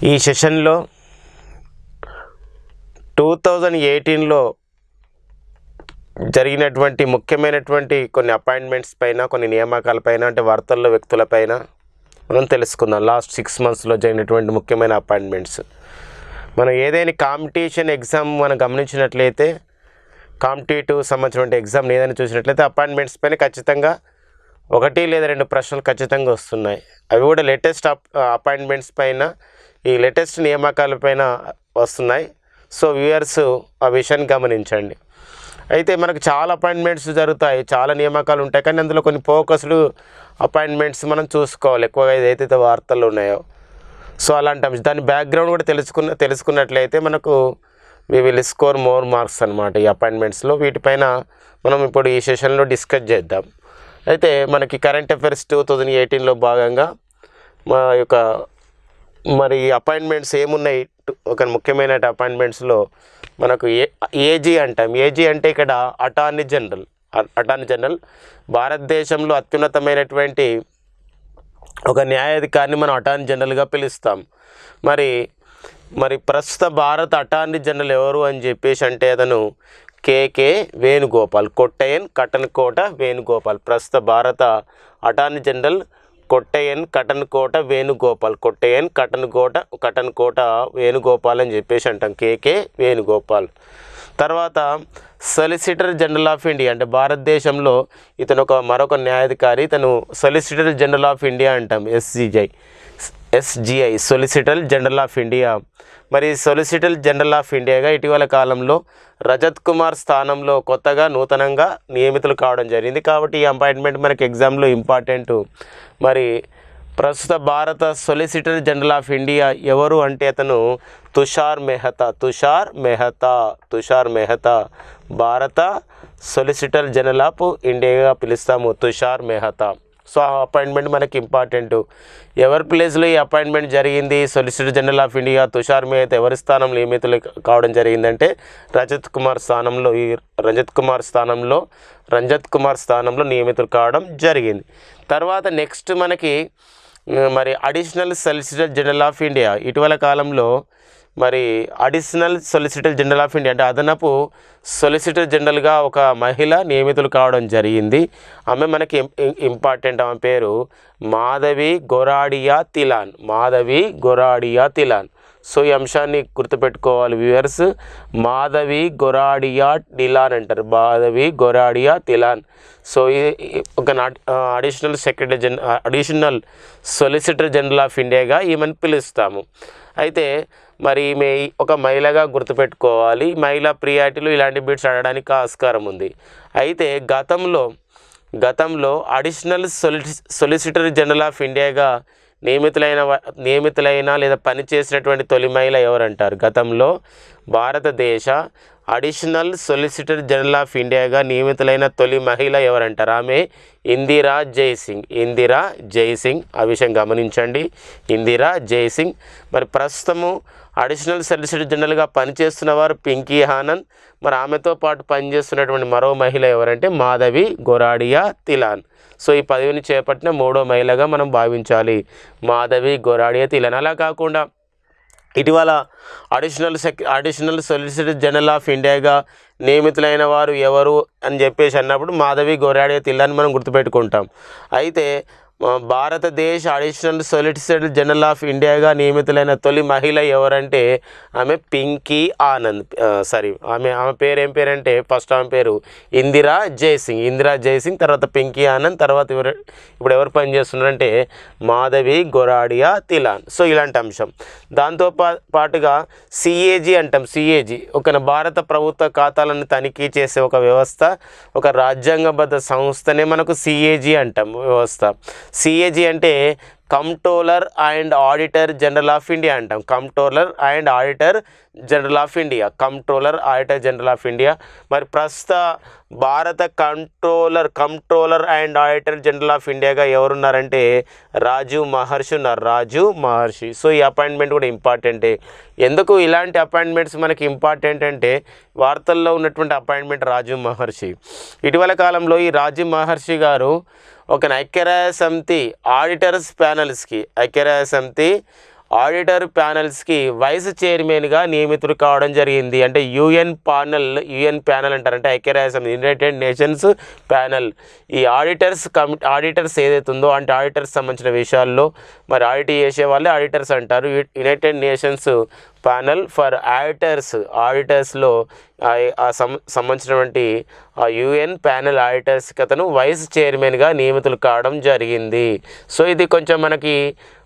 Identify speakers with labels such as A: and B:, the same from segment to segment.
A: ఈ సెషన్లో 2018లో జరిగినటువంటి ముఖ్యమైనటువంటి కొన్ని అపాయింట్మెంట్స్ పైన, కొన్ని నియామకాల పైన, అంటే వార్తల్లో వ్యక్తుల పైన మనం తెలుసుకుందాం. లాస్ట్ 6 monthsలో జరిగినటువంటి ముఖ్యమైన అపాయింట్మెంట్స్. మనం ఏదైనా కాంపిటీషన్ ఎగ్జామ్ మనం గమనించినట్లయితే, కాంపిటేటివ్ సంబంధించిన ఎగ్జామ్ ఏదైనా చూసినట్లయితే అపాయింట్మెంట్స్ పైన ఖచ్చితంగా 1 లేదా 2 ప్రశ్నలు ఖచ్చితంగా వస్తున్నాయి. అవి కూడా లేటెస్ట్ అపాయింట్మెంట్స్ పైన, ఈ లేటెస్ట్ నియామకాల పైన వస్తున్నాయి. సో వ్యూయర్స్ ఆ విషయాన్ని గమనించండి. అయితే మనకు చాలా అపాయింట్మెంట్స్ జరుగుతాయి, చాలా నియామకాలు ఉంటాయి, కానీ అందులో కొన్ని ఫోకస్డ్ అపాయింట్మెంట్స్ మనం చూసుకోవాలి ఎక్కువగా ఏదైతే వార్తలు ఉన్నాయో. సో అలాంటి అంశం, దాని బ్యాక్గ్రౌండ్ కూడా తెలుసుకున్నట్లయితే మనకు we will score more marks అనమాట ఈ అపాయింట్మెంట్స్లో. వీటిపైన మనం ఇప్పుడు ఈ సెషన్లో డిస్కస్ చేద్దాం. అయితే మనకి కరెంట్ అఫైర్స్ 2018లో భాగంగా మా యొక్క మరి అపాయింట్మెంట్స్ ఏమున్నాయి, ఒక ముఖ్యమైన అపాయింట్మెంట్స్లో మనకు ఏజీ అంటాం. ఏజీ అంటే ఇక్కడ అటార్నీ జనరల్ భారతదేశంలో అత్యున్నతమైనటువంటి ఒక న్యాయాధికారిని మనం అటార్నీ జనరల్గా పిలుస్తాం. మరి ప్రస్తుత భారత అటార్నీ జనరల్ ఎవరు అని చెప్పేసి అంటే అతను కేకే వేణుగోపాల్, కొట్టయన్ కటన్కోట వేణుగోపాల్. ప్రస్తుత భారత అటార్నీ జనరల్ కొట్టయన్ కటన్కోట వేణుగోపాల్, కొట్టయన్ కటన్కోట వేణుగోపాల్ అని చెప్పేసి అంటాం, కేకే వేణుగోపాల్. తర్వాత సొలిసిటర్ జనరల్ ఆఫ్ ఇండియా, అంటే భారతదేశంలో ఇతను మరొక న్యాయాధికారి, ఇతను సొలిసిటర్ జనరల్ ఆఫ్ ఇండియా అంటాం, ఎస్జిఐ సొలిసిటర్ జనరల్ ఆఫ్ ఇండియా. మరి సొలిసిటర్ జనరల్ ఆఫ్ ఇండియాగా ఇటీవల కాలంలో రజత్ కుమార్ స్థానంలో నూతనంగా నియమితులు కావడం జరిగింది. కాబట్టి ఈ అపాయింట్మెంట్ మనకి ఎగ్జామ్లో ఇంపార్టెంట్. మరి ప్రస్తుత భారత సొలిసిటర్ జనరల్ ఆఫ్ ఇండియా ఎవరు అంటే అతను తుషార్ మెహతా, భారత సొలిసిటర్ జనరల్ ఆఫ్ ఇండియాగా పిలుస్తాము, తుషార్ మెహతా. సో ఆ అపాయింట్మెంట్ మనకి ఇంపార్టెంట్. ఎవరి ప్లేస్లో ఈ అపాయింట్మెంట్ జరిగింది, solicitor general of India Tushar Mehta ఎవరి స్థానంలో నియమితులు కావడం జరిగిందంటే రంజిత్ కుమార్ స్థానంలో నియమితులు కావడం జరిగింది. తర్వాత నెక్స్ట్ మనకి మరి additional solicitor general of India, ఇటీవల కాలంలో మరి additional solicitor general of India అంటే అదనపు సొలిసిటర్ జనరల్గా ఒక మహిళ నియమితులు కావడం జరిగింది. ఆమె మనకి ఇంపార్టెంట్, ఆమె పేరు మాధవి గొరాడియా తిలాన్. సో ఈ అంశాన్ని గుర్తుపెట్టుకోవాలి వ్యూయర్స్, మాధవి గొరాడియా తిలాన్. సో ఒక అడిషనల్ సొలిసిటర్ జనరల్ ఆఫ్ ఇండియాగా ఈమెను పిలుస్తాము. అయితే మరి ఈమె ఒక మహిళగా గుర్తుపెట్టుకోవాలి. మహిళా ప్రియారిటీలు ఇలాంటి బిట్స్ అడగడానికి ఆస్కారం ఉంది. అయితే గతంలో అడిషనల్ సొలిసిటర్ జనరల్ ఆఫ్ ఇండియాగా నియమితులైన లేదా పనిచేసినటువంటి తొలి మహిళ ఎవరంటారు? గతంలో భారతదేశ అడిషనల్ సొలిసిటర్ జనరల్ ఆఫ్ ఇండియాగా నియమితులైన తొలి మహిళ ఎవరంటారు? ఆమె ఇందిరా జైసింగ్. ఆ విషయం గమనించండి, ఇందిరా జైసింగ్. మరి ప్రస్తుతము అడిషనల్ సొలిసిటర్ జనరల్గా పనిచేస్తున్న వారు పింకీ ఆనంద్. మరి ఆమెతో పాటు పనిచేస్తున్నటువంటి మరో మహిళ ఎవరంటే మాధవి గొరాడియా తిలాన్. సో ఈ పదవిని చేపట్టిన 3వ మహిళగా మనం భావించాలి, మాధవి గొరాడియా తిలాన్. అలా కాకుండా ఇటీవల అడిషనల్ సొలిసిటర్ జనరల్ ఆఫ్ ఇండియాగా నియమితులైన వారు ఎవరు అని చెప్పేసి అన్నప్పుడు మాధవి గొరాడియా తిలాన్ మనం గుర్తుపెట్టుకుంటాం. అయితే భారతదేశ అడిషనల్ సొలిసిటర్ జనరల్ ఆఫ్ ఇండియాగా నియమితులైన తొలి మహిళ ఎవరంటే ఆమె పింకీ ఆనంద్. ఆమె పేరు పేరంటే ఫస్ట్ ఆమె పేరు ఇందిరా జైసింగ్, తర్వాత పింకీ ఆనంద్, తర్వాత ఇప్పుడు ఎవరు పనిచేస్తున్నారంటే మాధవి గొరాడియా తిలాన్. సో ఇలాంటి అంశం. దాంతో పాటుగా సిఏజీ అంటాం. సిఏజీ ఒక భారత ప్రభుత్వ ఖాతాలను తనిఖీ చేసే ఒక వ్యవస్థ, ఒక రాజ్యాంగబద్ధ సంస్థనే మనకు సిఏజీ అంటాం వ్యవస్థ. సిఏజీ అంటే controller and auditor general of India అంటాం, controller and auditor general of India. మరి ప్రస్తుత భారత controller and auditor general of ఇండియాగా ఎవరున్నారంటే రాజీవ్ మహర్షి. సో ఈ అపాయింట్మెంట్ కూడా ఇంపార్టెంటే. ఎందుకు ఇలాంటి అపాయింట్మెంట్స్ మనకి ఇంపార్టెంట్ అంటే వార్తల్లో ఉన్నటువంటి అపాయింట్మెంట్ రాజీవ్ మహర్షి. ఇటీవల కాలంలో ఈ రాజీవ్ మహర్షి గారు ఒక ఐక్యరాజ్య సమితి ఆడిటర్స్ ప్యానల్స్కి, ఐక్యరాజ్య సమితి ఆడిటర్ ప్యానెల్స్కి వైస్ చైర్మన్గా నియమితులు కావడం జరిగింది. అంటే యుఎన్ ప్యానెల్ అంటారంటే ఐక్యరాజ్యసమితి యునైటెడ్ నేషన్స్ ప్యానెల్. ఈ ఆడిటర్స్ ఏదైతే ఉందో అంటే ఆడిటర్స్ సంబంధించిన విషయాల్లో మరి ఆడిట్ చేసే వాళ్ళే ఆడిటర్స్ అంటారు. యునైటెడ్ నేషన్స్ ప్యానెల్ ఫర్ ఆడిటర్స్లో సంబంధించినటువంటి ఆ యుఎన్ ప్యానెల్ ఆడిటర్స్కి అతను వైస్ చైర్మన్గా నియమితులు కావడం జరిగింది. సో ఇది కొంచెం మనకి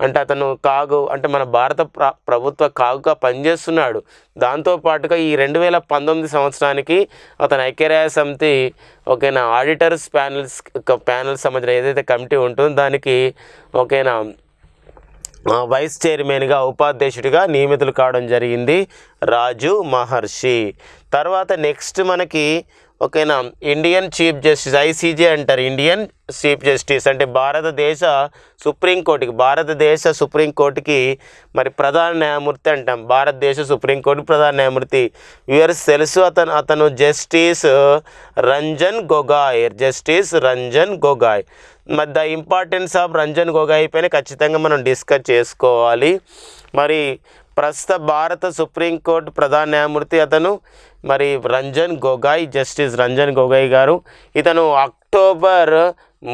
A: అంటే అతను అంటే మన భారత ప్రభుత్వ కాగుగా పనిచేస్తున్నాడు. దాంతోపాటుగా ఈ 2019 సంవత్సరానికి అతను ఐక్యరాజ్య సమితి ఓకేనా ఆడిటర్స్ ప్యానెల్స్ సంబంధించిన ఏదైతే కమిటీ ఉంటుందో దానికి ఓకేనా వైస్ చైర్మన్గా ఉపాధ్యక్షుడిగా నియమితులు కావడం జరిగింది రాజు మహర్షి. తర్వాత నెక్స్ట్ మనకి ఓకేనా ఇండియన్ చీఫ్ జస్టిస్ ఐసీజే అంటారు. ఇండియన్ చీఫ్ జస్టిస్ అంటే భారతదేశ సుప్రీంకోర్టుకి మరి ప్రధాన న్యాయమూర్తి అంటాం. భారతదేశ సుప్రీంకోర్టు ప్రధాన న్యాయమూర్తి వ్యూవర్స్ తెలుసు అతను జస్టిస్ రంజన్ గొగాయ్. మరి the importance of Ranjan Gogoi పైన ఖచ్చితంగా మనం డిస్కస్ చేసుకోవాలి. మరి ప్రస్తుత భారత సుప్రీంకోర్టు ప్రధాన న్యాయమూర్తి అతను మరి జస్టిస్ రంజన్ గొగాయ్ గారు. ఇతను అక్టోబర్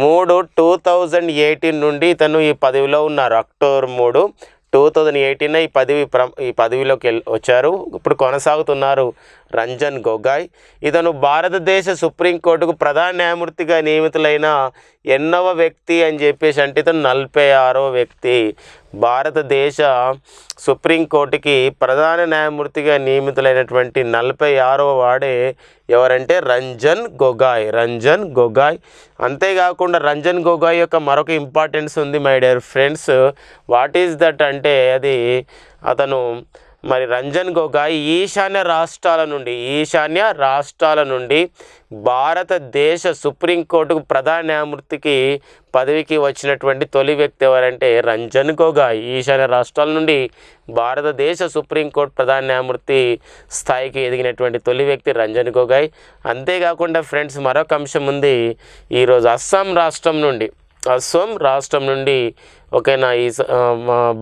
A: 3, 2018 నుండి ఇతను ఈ పదవిలో ఉన్నారు. అక్టోబర్ 3, 2018 ఈ పదవిలోకి వచ్చారు. ఇప్పుడు కొనసాగుతున్నారు రంజన్ గొగాయ్. ఇతను భారతదేశ సుప్రీంకోర్టుకు ప్రధాన న్యాయమూర్తిగా నియమితులైన ఎన్నవ వ్యక్తి అని చెప్పేసి అంటే ఇతను 46వ వ్యక్తి. భారతదేశ సుప్రీంకోర్టుకి ప్రధాన న్యాయమూర్తిగా నియమితులైనటువంటి 46వ వాడే ఎవరంటే రంజన్ గొగాయ్. అంతేకాకుండా రంజన్ గొగాయ్ యొక్క మరొక ఇంపార్టెన్స్ ఉంది my dear friends. What is that అంటే అతను మరి రంజన్ గొగాయ్ ఈశాన్య రాష్ట్రాల నుండి భారతదేశ సుప్రీంకోర్టుకు ప్రధాన న్యాయమూర్తికి పదవికి వచ్చినటువంటి తొలి వ్యక్తి ఎవరంటే రంజన్ గొగాయ్. ఈశాన్య రాష్ట్రాల నుండి భారతదేశ సుప్రీంకోర్టు ప్రధాన న్యాయమూర్తి స్థాయికి ఎదిగినటువంటి తొలి వ్యక్తి రంజన్ గొగాయ్. అంతేకాకుండా ఫ్రెండ్స్ మరొక అంశం ఉంది. ఈరోజు అస్సాం రాష్ట్రం నుండి ఓకేనా ఈ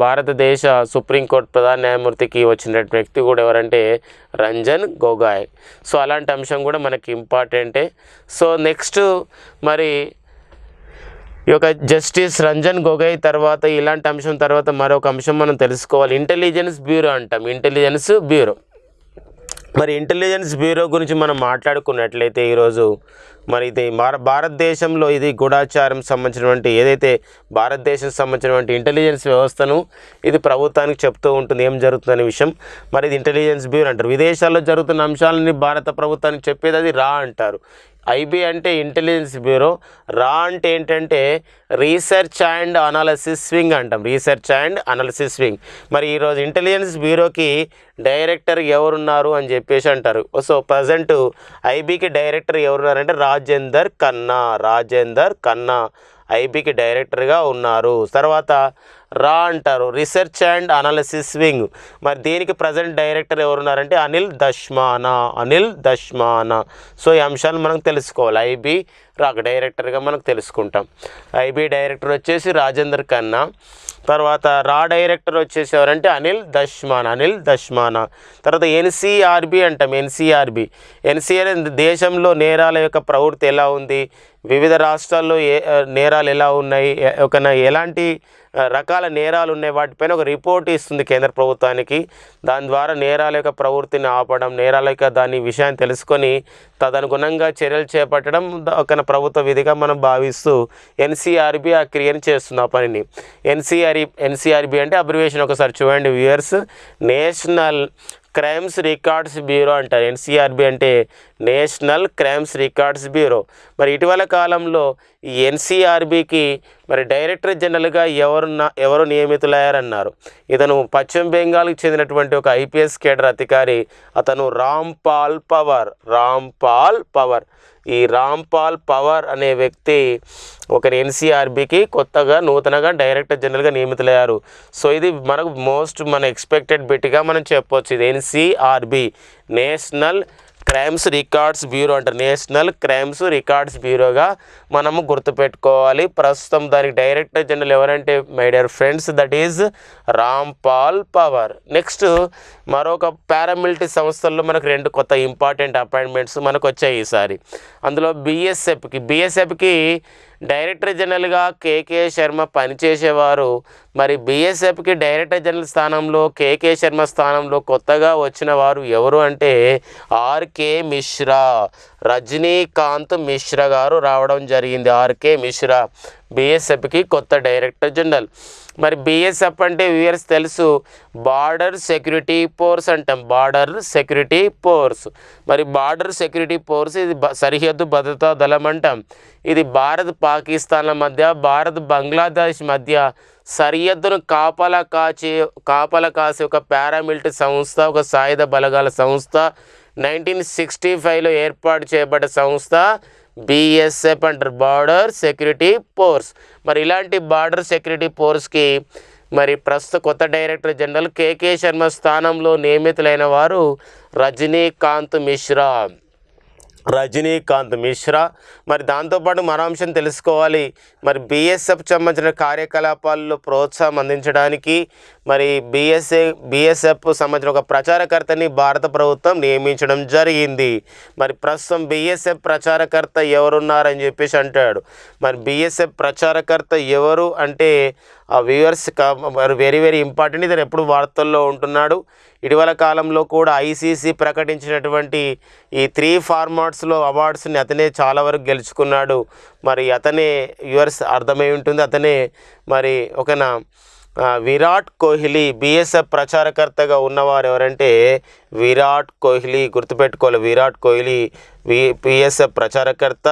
A: భారతదేశ సుప్రీంకోర్టు ప్రధాన న్యాయమూర్తికి వచ్చిన వ్యక్తి కూడా ఎవరంటే రంజన్ గొగాయ్. సో అలాంటి అంశం కూడా మనకి ఇంపార్టెంటే. సో నెక్స్ట్ మరి ఈ యొక్క జస్టిస్ రంజన్ గొగాయ్ తర్వాత ఇలాంటి అంశం తర్వాత మరొక అంశం మనం తెలుసుకోవాలి. ఇంటెలిజెన్స్ బ్యూరో అంటాం. మరి ఇంటెలిజెన్స్ బ్యూరో గురించి మనం మాట్లాడుకున్నట్లయితే ఈరోజు మరి ఇది భారతదేశంలో ఇది గూఢాచారం సంబంధించినటువంటి ఏదైతే భారతదేశం సంబంధించినటువంటి ఇంటెలిజెన్స్ వ్యవస్థను ఇది ప్రభుత్వానికి చెప్తూ ఉంటుంది ఏం జరుగుతుందనే విషయం. మరి ఇది ఇంటెలిజెన్స్ బ్యూరో అంటారు. విదేశాల్లో జరుగుతున్న అంశాలని భారత ప్రభుత్వానికి చెప్పేది అది రా అంటారు. ఐబీ అంటే ఇంటెలిజెన్స్ బ్యూరో, రా అంటే ఏంటంటే రీసెర్చ్ అండ్ అనాలిసిస్ వింగ్ అంటాం. మరి ఈరోజు ఇంటెలిజెన్స్ బ్యూరోకి డైరెక్టర్ ఎవరున్నారు అని చెప్పేసి అంటారు. సో ప్రజెంట్ ఐబీకి డైరెక్టర్ ఎవరున్నారంటే రాజేందర్ ఖన్నా ఐబీకి డైరెక్టర్గా ఉన్నారు. తర్వాత రా అంటారు రీసెర్చ్ అండ్ అనాలిసిస్ వింగ్. మరి దీనికి ప్రజెంట్ డైరెక్టర్ ఎవరున్నారంటే అనిల్ దష్మానా. సో ఈ అంశాలు మనం తెలుసుకోవాలి. ఐబీ రాక డైరెక్టర్గా మనకు తెలుసుకుంటాం. ఐబీ డైరెక్టర్ వచ్చేసి రాజేందర్ ఖన్నా. తర్వాత రా డైరెక్టర్ వచ్చేసి ఎవరంటే అనిల్ దష్మానా. తర్వాత ఎన్సీఆర్బీ అంటాం. ఎన్సీఆర్బీ దేశంలో నేరాల యొక్క ప్రవృత్తి ఎలా ఉంది, వివిధ రాష్ట్రాల్లో నేరాలు ఎలా ఉన్నాయి, ఎలాంటి రకాల నేరాలు ఉన్నాయి వాటిపైన ఒక రిపోర్ట్ ఇస్తుంది కేంద్ర ప్రభుత్వానికి. దాని ద్వారా నేరాల యొక్క ప్రవృత్తిని ఆపడం, నేరాల యొక్క దాని విషయాన్ని తెలుసుకొని తదనుగుణంగా చర్యలు చేపట్టడం ఒక ప్రభుత్వ విధిగా మనం భావిస్తూ ఎన్సీఆర్బీ ఆ క్రియను చేస్తుంది ఆ పనిని. ఎన్సీఆర్బీ అంటే అబ్రివేషన్ ఒకసారి చూడండి viewers, national crimes records bureau అంటారు. ఎన్సీఆర్బీ అంటే నేషనల్ క్రైమ్స్ రికార్డ్స్ బ్యూరో. మరి ఇటీవల కాలంలో ఈ ఎన్సీఆర్బీకి మరి డైరెక్టర్ జనరల్గా ఎవరు నియమితులయ్యారన్నారు. ఇతను పశ్చిమ బెంగాల్కి చెందినటువంటి ఒక ఐపీఎస్ కేడర్ అధికారి. అతను రాంపాల్ పవర్. ఈ రాంపాల్ పవర్ అనే వ్యక్తి ఒక ఎన్సీఆర్బీకి నూతనంగా డైరెక్టర్ జనరల్గా నియమితులయ్యారు. సో ఇది మనకు మన ఎక్స్పెక్టెడ్ బిట్గా మనం చెప్పవచ్చు. ఇది NCRB national crimes records bureau అంటారు, నేషనల్ క్రైమ్స్ రికార్డ్స్ బ్యూరోగా మనము గుర్తుపెట్టుకోవాలి. ప్రస్తుతం దానికి డైరెక్టర్ జనరల్ ఎవరంటే my dear friends that is Rampal power. Next మరొక పారామిలిటరీ సంస్థల్లో మనకు 2 కొత్త ఇంపార్టెంట్ అపాయింట్మెంట్స్ మనకు వచ్చాయి ఈసారి. అందులో బీఎస్ఎఫ్కి డైరెక్టర్ జనరల్గా కేకే శర్మ పనిచేసేవారు. మరి బీఎస్ఎఫ్కి డైరెక్టర్ జనరల్ స్థానంలో కేకే శర్మ స్థానంలో కొత్తగా వచ్చిన వారు ఎవరు అంటే ఆర్కే మిశ్రా, రజనీకాంత్ మిశ్రా గారు రావడం జరిగింది. ఆర్కే మిశ్రా బీఎస్ఎఫ్కి కొత్త డైరెక్టర్ జనరల్. మరి బీఎస్ఎఫ్ అంటే వ్యూయర్స్ తెలుసు, బార్డర్ సెక్యూరిటీ ఫోర్స్ అంటాం, బార్డర్ సెక్యూరిటీ ఫోర్స్. మరి బార్డర్ సెక్యూరిటీ ఫోర్స్ ఇది సరిహద్దు భద్రతా దళం అంటాం. ఇది భారత్ పాకిస్తాన్ల మధ్య, భారత్ బంగ్లాదేశ్ మధ్య సరిహద్దును కాపలా కాసే ఒక పారామిలిటరీ సంస్థ, ఒక సాయుధ బలగాల సంస్థ. 1965లో ఏర్పాటు చేయబడ్డ సంస్థ బీఎస్ఎఫ్ అంటారు, బార్డర్ సెక్యూరిటీ ఫోర్స్. మరి ఇలాంటి బార్డర్ సెక్యూరిటీ ఫోర్స్కి మరి ప్రస్తుత కొత్త డైరెక్టర్ జనరల్ కేకే శర్మ స్థానంలో నియమితులైన వారు రజనీకాంత్ మిశ్రా. మరి దాంతోపాటు మరో అంశం తెలుసుకోవాలి, మరి బీఎస్ఎఫ్ సంబంధించిన కార్యకలాపాల్లో ప్రోత్సాహం అందించడానికి మరి బీఎస్ఎఫ్ సంబంధించిన ఒక ప్రచారకర్తని భారత ప్రభుత్వం నియమించడం జరిగింది. మరి ప్రస్తుతం బీఎస్ఎఫ్ ప్రచారకర్త ఎవరున్నారని చెప్పేసి అంటాడు. మరి బీఎస్ఎఫ్ ప్రచారకర్త ఎవరు అంటే ఆ వ్యూవర్స్ వెరీ వెరీ ఇంపార్టెంట్. ఇతను ఎప్పుడు వార్తల్లో ఉంటున్నాడు. ఇటీవల కాలంలో కూడా ఐసీసీ ప్రకటించినటువంటి ఈ 3 ఫార్మాట్స్లో అవార్డ్స్ని అతనే చాలా వరకు గెలుచుకున్నాడు. మరి అతనే వ్యూవర్స్ అర్థమై ఉంటుంది, అతనే మరి ఒకనా విరాట్ కోహ్లీ. బీఎస్ఎఫ్ ప్రచారకర్తగా ఉన్నవారు ఎవరంటే విరాట్ కోహ్లీ, గుర్తుపెట్టుకోవాలి, విరాట్ కోహ్లీ బీఎస్ఎఫ్ ప్రచారకర్త.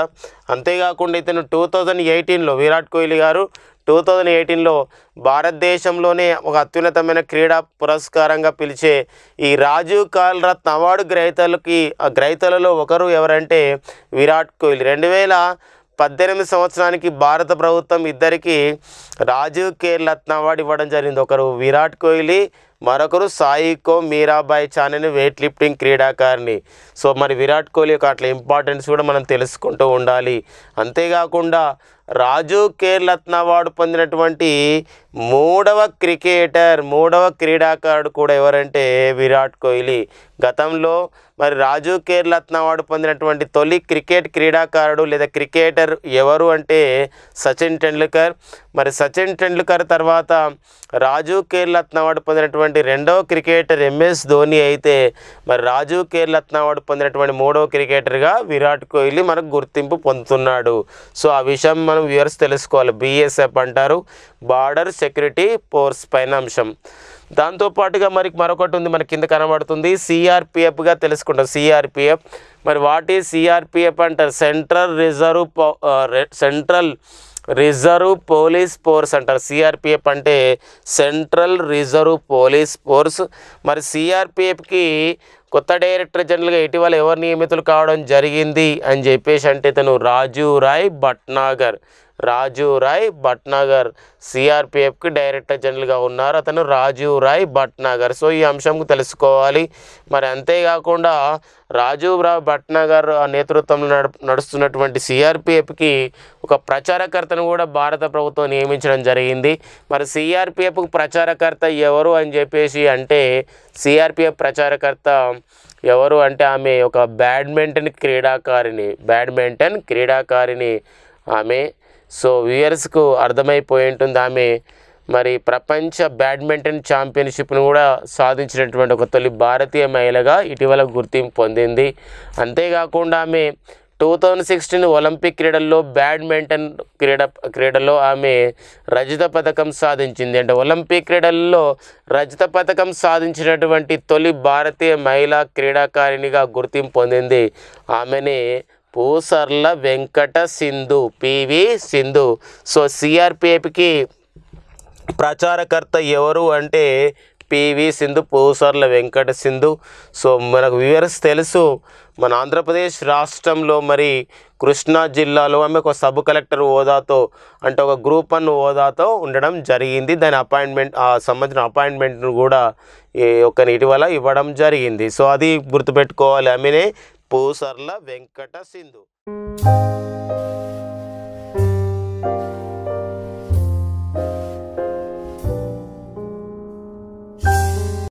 A: అంతేకాకుండా ఇతను 2018లో విరాట్ కోహ్లీ గారు 2018లో భారతదేశంలోనే ఒక అత్యున్నతమైన క్రీడా పురస్కారంగా పిలిచే ఈ రాజీవ్ ఖేల్ రత్న అవార్డు గ్రహీతలలో ఒకరు ఎవరంటే విరాట్ కోహ్లీ. 2018 సంవత్సరానికి భారత ప్రభుత్వం ఇద్దరికి రాజీవ్ ఖేల్ రత్న అవార్డు ఇవ్వడం జరిగింది. ఒకరు విరాట్ కోహ్లీ, మరొకరు సాయికో మీరాబాయ్ చాన్ అనే వెయిట్ లిఫ్టింగ్ క్రీడాకారిణి. సో మరి విరాట్ కోహ్లీ యొక్క అట్లా ఇంపార్టెన్స్ కూడా మనం తెలుసుకుంటూ ఉండాలి. అంతేకాకుండా రాజీవ్ ఖేల్ రత్న అవార్డు పొందినటువంటి మూడవ క్రీడాకారుడు కూడా ఎవరంటే విరాట్ కోహ్లీ. గతంలో మరి రాజీవ్ ఖేల్ రత్న అవార్డు పొందినటువంటి తొలి క్రికెట్ క్రీడాకారుడు లేదా క్రికెటర్ ఎవరు అంటే సచిన్ టెండూల్కర్. మరి సచిన్ టెండూల్కర్ తర్వాత రాజీవ్ ఖేల్ రత్న అవార్డు పొందినటువంటి రెండవ క్రికెటర్ ఎంఎస్ ధోని అయితే మరి రాజీవ్ ఖేల్ రత్న అవార్డు పొందినటువంటి మూడవ క్రికెటర్గా విరాట్ కోహ్లీ మనకు గుర్తింపు పొందుతున్నాడు. సో ఆ విషయం మనం వ్యూవర్స్ తెలుసుకోవాలి. బీఎస్ఎఫ్ అంటారు, బార్డర్ సెక్యూరిటీ ఫోర్స్ పైన అంశం. దాంతోపాటుగా మరొకటి ఉంది, మనకి కింద కనబడుతుంది, సిఆర్పిఎఫ్గా తెలుసుకుంటాం. సిఆర్పిఎఫ్ మరి వాట్ ఈజ్ సిఆర్పిఎఫ్ అంటారు, సెంట్రల్ రిజర్వ్ పోలీస్ ఫోర్స్ అంటారు. సిఆర్పిఎఫ్ అంటే సెంట్రల్ రిజర్వ్ పోలీస్ ఫోర్స్. మరి సిఆర్పిఎఫ్కి కొత్త డైరెక్టర్ జనరల్గా ఇటీవల ఎవరు నియమితులు కావడం జరిగింది అని చెప్పేసి అంటే ఇతను రాజీవ్ రాయ్ భట్నాగర్ సిఆర్పిఎఫ్కి డైరెక్టర్ జనరల్గా ఉన్నారు. అతను రాజీవ్ రాయ్ భట్నాగర్. సో ఈ అంశంకు తెలుసుకోవాలి. మరి అంతేకాకుండా రాజీవ్ రాయ్ భట్నాగర్ నేతృత్వంలో నడుస్తున్నటువంటి సిఆర్పిఎఫ్కి ఒక ప్రచారకర్తను కూడా భారత ప్రభుత్వం నియమించడం జరిగింది. మరి సిఆర్పిఎఫ్కి ప్రచారకర్త ఎవరు అని చెప్పేసి అంటే సిఆర్పిఎఫ్ ప్రచారకర్త ఎవరు అంటే ఆమె ఒక బ్యాడ్మింటన్ క్రీడాకారిణి ఆమె. సో వ్యూయర్స్కు అర్థమైపోయి ఉంటుంది, ఆమె మరి ప్రపంచ బ్యాడ్మింటన్ ఛాంపియన్షిప్ను కూడా సాధించినటువంటి ఒక తొలి భారతీయ మహిళగా ఇటీవల గుర్తింపు పొందింది. అంతేకాకుండా ఆమె 2016 ఒలింపిక్ క్రీడల్లో బ్యాడ్మింటన్ క్రీడలో ఆమె రజత పథకం సాధించింది. అంటే ఒలింపిక్ క్రీడల్లో రజత పథకం సాధించినటువంటి తొలి భారతీయ మహిళా క్రీడాకారిణిగా గుర్తింపు పొందింది. ఆమెనే పూసర్ల వెంకట సింధు, పివి సింధు. సో సిఆర్పిఎఫ్కి ప్రచారకర్త ఎవరు అంటే పివి సింధు, పూసర్ల వెంకట సింధు. సో మనకు వ్యూవర్స్ తెలుసు, మన ఆంధ్రప్రదేశ్ రాష్ట్రంలో మరి కృష్ణా జిల్లాలో ఆమె ఒక సబ్ కలెక్టర్ హోదాతో అంటే ఒక గ్రూప్ 1 హోదాతో ఉండడం జరిగింది. దాని సంబంధించిన అపాయింట్మెంట్ను కూడా ఇటీవల ఇవ్వడం జరిగింది. సో అది గుర్తుపెట్టుకోవాలి, ఆమెనే పూసర్ల వెంకట సింధు.